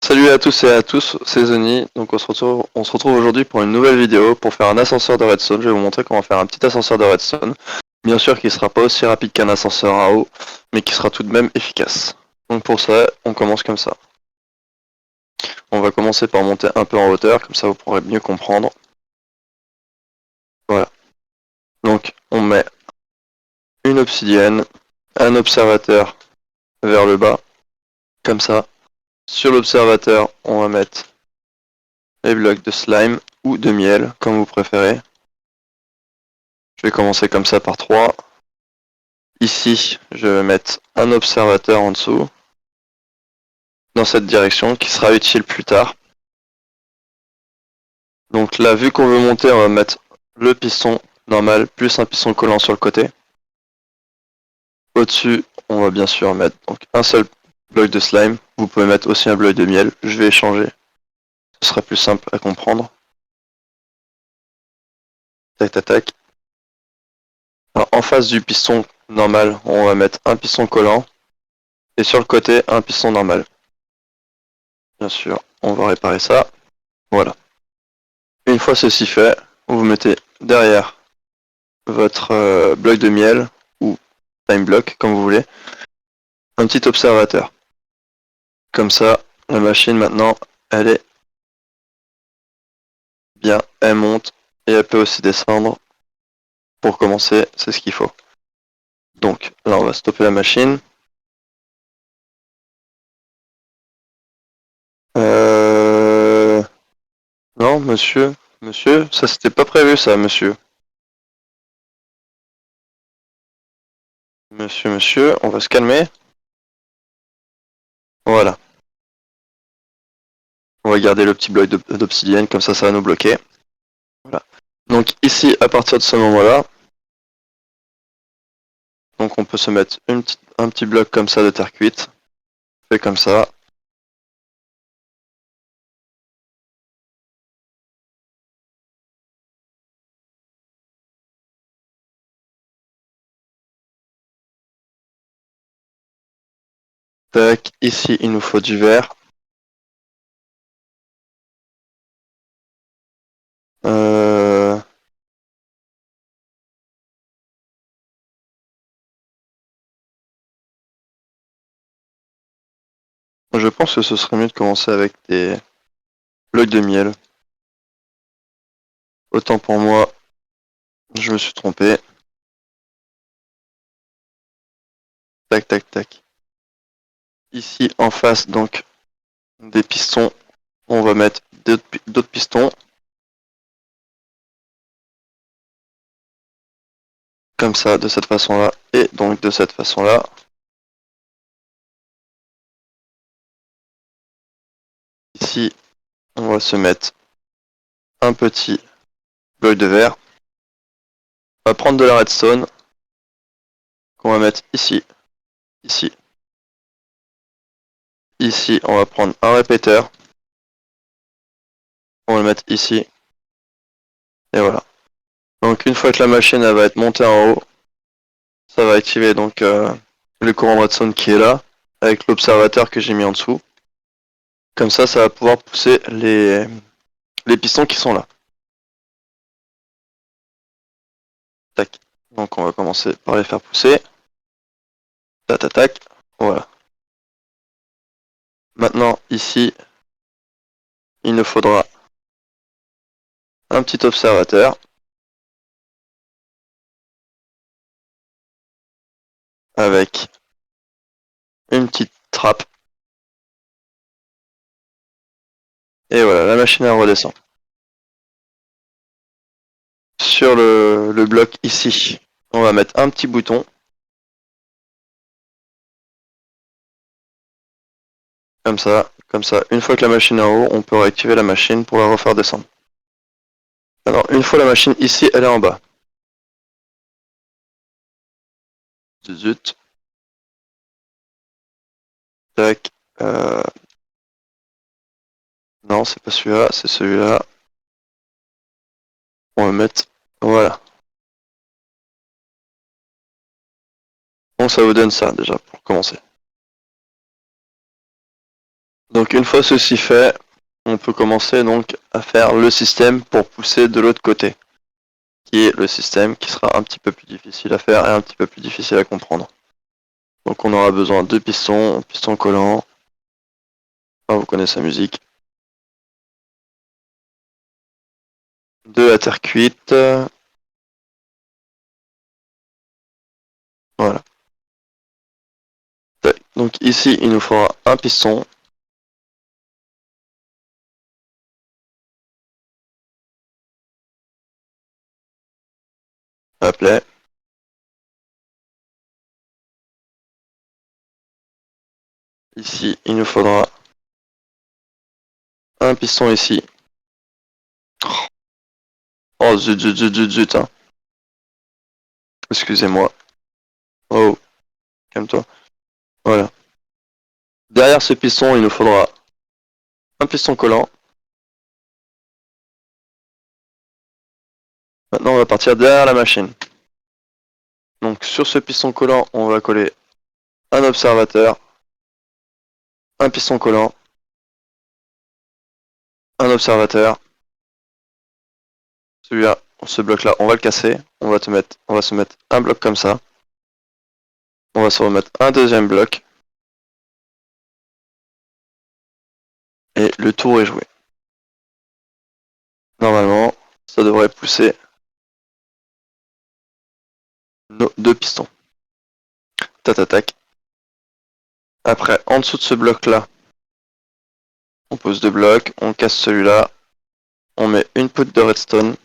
Salut à tous et à tous, c'est Zony. Donc on se retrouve aujourd'hui pour une nouvelle vidéo pour faire un ascenseur de redstone. Je vais vous montrer comment faire un petit ascenseur de redstone. Bien sûr qu'il sera pas aussi rapide qu'un ascenseur à eau, mais qui sera tout de même efficace. Donc pour ça, on commence comme ça. On va commencer par monter un peu en hauteur, comme ça vous pourrez mieux comprendre. Voilà. Donc on met une obsidienne, un observateur vers le bas, comme ça. Sur l'observateur, on va mettre les blocs de slime ou de miel, comme vous préférez. Je vais commencer comme ça par 3. Ici, je vais mettre un observateur en dessous, dans cette direction, qui sera utile plus tard. Donc là, vu qu'on veut monter, on va mettre le piston normal, plus un piston collant sur le côté. Au-dessus, on va bien sûr mettre donc un seul bloc de slime. Vous pouvez mettre aussi un bloc de miel. Je vais échanger. Ce sera plus simple à comprendre. Tac, tac, tac. Alors, en face du piston normal, on va mettre un piston collant. Et sur le côté, un piston normal. Bien sûr, on va réparer ça. Voilà. Une fois ceci fait, vous mettez derrière votre bloc de miel ou time block, comme vous voulez, un petit observateur. Comme ça, la machine maintenant, elle est bien, elle monte et elle peut aussi descendre. Pour commencer, c'est ce qu'il faut. Donc là, on va stopper la machine. Euh... Non, monsieur, ça c'était pas prévu ça, monsieur. Monsieur, on va se calmer. Voilà. On va garder le petit bloc d'obsidienne, comme ça va nous bloquer. Voilà. Donc ici, à partir de ce moment-là, donc on peut se mettre un petit bloc comme ça de terre cuite. Fait comme ça. Tac, ici il nous faut du verre. Euh... Je pense que ce serait mieux de commencer avec des blocs de miel. Autant pour moi, je me suis trompé. Tac, tac, tac. Ici en face donc des pistons, on va mettre d'autres pistons. Comme ça, de cette façon-là, et donc de cette façon-là. Ici, on va se mettre un petit bloc de verre. On va prendre de la redstone qu'on va mettre ici, ici. Ici, on va prendre un répéteur. On va le mettre ici. Et voilà. Donc une fois que la machine elle va être montée en haut, ça va activer donc le courant de redstone qui est là, avec l'observateur que j'ai mis en dessous. Comme ça va pouvoir pousser les pistons qui sont là. Tac. Donc on va commencer par les faire pousser. Tac, tac, tac. Voilà. Maintenant, ici, il nous faudra un petit observateur avec une petite trappe. Et voilà, la machine elle redescend. Sur le bloc ici, on va mettre un petit bouton. Comme ça, comme ça. Une fois que la machine est en haut, on peut réactiver la machine pour la refaire descendre. Alors, une fois la machine ici, elle est en bas. Zut. Tac. Non, c'est pas celui-là, c'est celui-là. On va mettre... Voilà. Donc ça vous donne ça déjà, pour commencer. Donc une fois ceci fait, on peut commencer donc à faire le système pour pousser de l'autre côté, qui est le système qui sera un petit peu plus difficile à faire et un petit peu plus difficile à comprendre. Donc on aura besoin de pistons collants. Enfin, vous connaissez la musique. De la terre cuite. Voilà. Donc ici, il nous faudra un piston. Appelé. Ici, il nous faudra un piston ici. Oh zut zut zut zut zut. Hein. Excusez-moi. Oh, calme-toi. Voilà. Derrière ce piston, il nous faudra un piston collant. Maintenant, on va partir derrière la machine. Donc sur ce piston collant, on va coller un observateur, un piston collant, un observateur. Celui-là, ce bloc-là, on va le casser. On va se mettre un bloc comme ça. On va se remettre un deuxième bloc. Et le tour est joué. Normalement, ça devrait pousser nos deux pistons. Tatatac. Après, en dessous de ce bloc-là, on pose deux blocs, on casse celui-là, on met une poutre de redstone.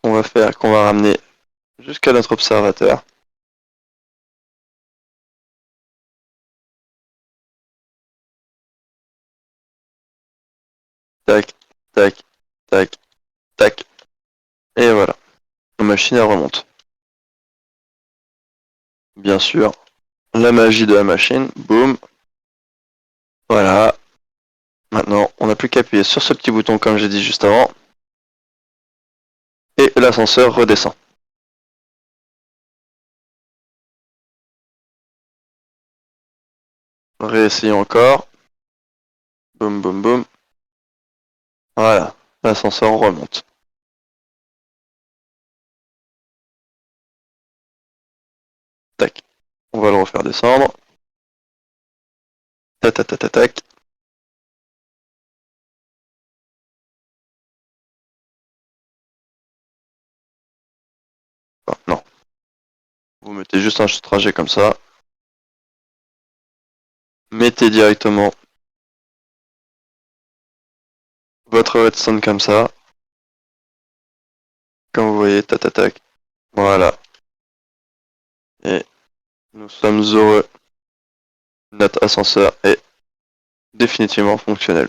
Qu'on va ramener jusqu'à notre observateur. Tac, tac, tac, tac. Et voilà. La machine elle remonte. Bien sûr, la magie de la machine. Boum. Voilà. Maintenant, on n'a plus qu'à appuyer sur ce petit bouton comme j'ai dit juste avant. Et l'ascenseur redescend. Réessayons encore. Boum, boum, boum. Voilà. L'ascenseur remonte. Tac. On va le refaire descendre. Tac, tac, tac, tac, tac. Enfin, non. Vous mettez juste un trajet comme ça. Mettez directement votre redstone comme ça. Comme vous voyez, tac, tac, tac. Voilà. Et nous sommes heureux. Notre ascenseur est définitivement fonctionnel.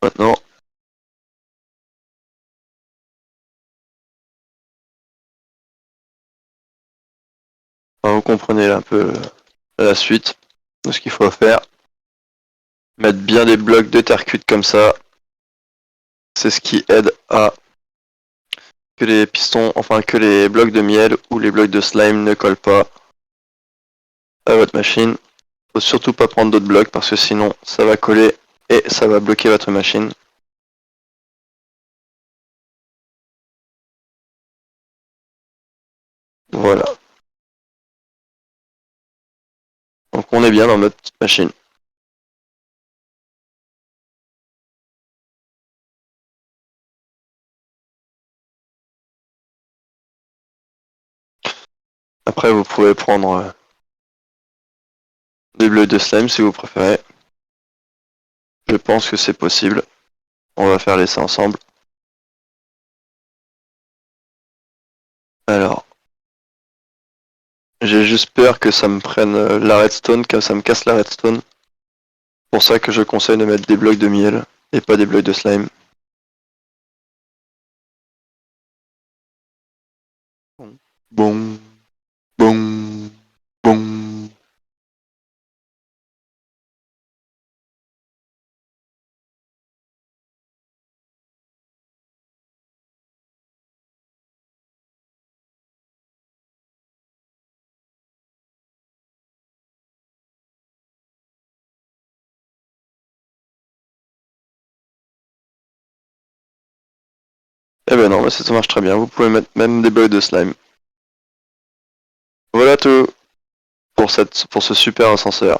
Maintenant, vous comprenez un peu la suite de ce qu'il faut faire. Mettre bien des blocs de terre cuite comme ça. C'est ce qui aide à que les pistons, enfin que les blocs de miel ou les blocs de slime ne collent pas à votre machine. Faut surtout pas prendre d'autres blocs parce que sinon ça va coller et ça va bloquer votre machine. Voilà. Donc on est bien dans notre machine. Après vous pouvez prendre des blocs de slime si vous préférez. Je pense que c'est possible. On va faire l'essai ensemble. Alors, j'ai juste peur que ça me prenne la redstone, que ça me casse la redstone. C'est pour ça que je conseille de mettre des blocs de miel et pas des blocs de slime. Bon, bon, bon. Eh ben non, mais ça marche très bien. Vous pouvez mettre même des blocs de slime. Voilà tout pour ce super ascenseur.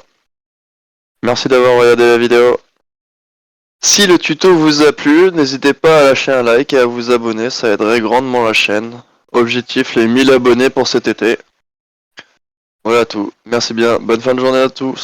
Merci d'avoir regardé la vidéo. Si le tuto vous a plu, n'hésitez pas à lâcher un like et à vous abonner, ça aiderait grandement la chaîne. Objectif les 1000 abonnés pour cet été. Voilà tout. Merci bien. Bonne fin de journée à tous.